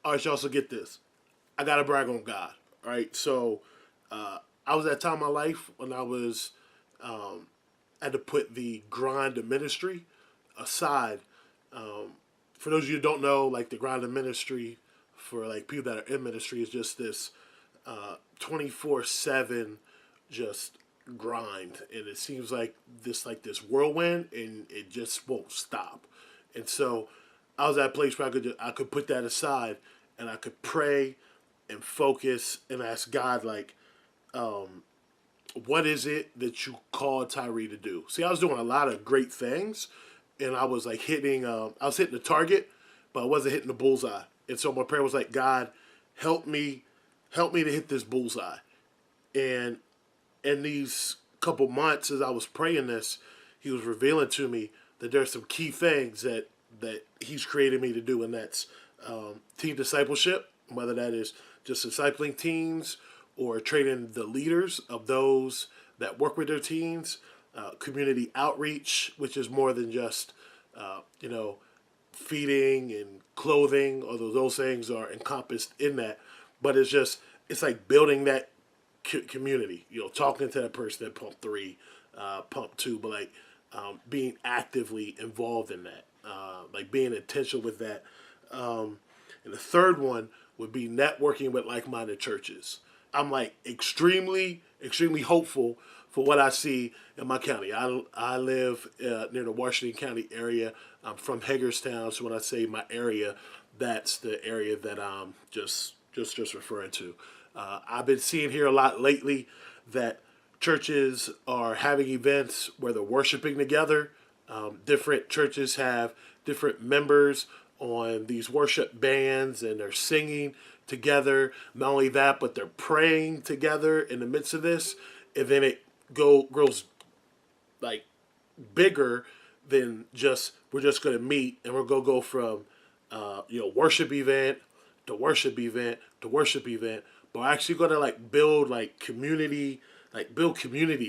all right, y'all. So get this. I gotta brag on God. All right. So I was at a time in my life when I was had to put the grind of ministry aside. For those of you who don't know, like the grind of ministry for like people that are in ministry is just this 24/7 just grind, and it seems like this whirlwind, and it just won't stop. And so I was at a place where I could put that aside, and I could pray and focus and ask God like, what is it that you called Tyree to do? See, I was doing a lot of great things, and I was like I was hitting the target, but I wasn't hitting the bullseye. And so my prayer was like, God, help me, help me to hit this bullseye. And in these couple months, as I was praying this, He was revealing to me that there's some key things that He's created me to do, and that's team discipleship, whether that is just discipling teams or training the leaders of those that work with their teams, community outreach, which is more than just you know, feeding and clothing, although those things are encompassed in that. But it's like building that community. You know, talking to that person at pump three, pump two, but like being actively involved in that, like being intentional with that. And the third one would be networking with like-minded churches. I'm like extremely hopeful for what I see in my county. I live near the Washington County area. I'm from Hagerstown, so when I say my area, that's the area that I'm just referring to. I've been seeing here a lot lately that churches are having events where they're worshiping together. Different churches have different members on these worship bands, and they're singing together. Not only that, but they're praying together in the midst of this, and then it grows like bigger than just we're just going to meet and we're going to go from worship event to worship event to worship event, but we're actually going to like build community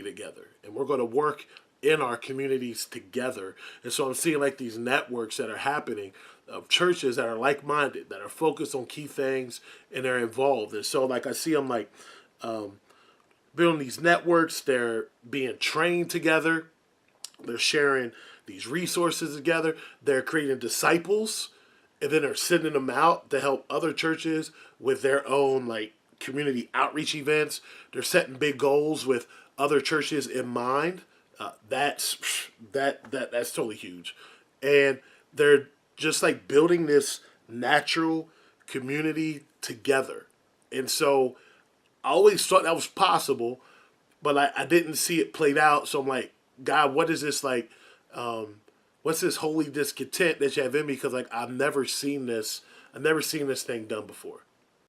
together, and we're going to work in our communities together. And so I'm seeing like these networks that are happening of churches that are like-minded, that are focused on key things, and they're involved. And so like I see them like building these networks. They're being trained together. They're sharing these resources together. They're creating disciples, and then they're sending them out to help other churches with their own like community outreach events. They're setting big goals with other churches in mind. That's totally huge, and they're just like building this natural community together. And so I always thought that was possible, but I didn't see it played out. So I'm like, God, what is this like? What's this holy discontent that you have in me? Because like I've never seen this thing done before.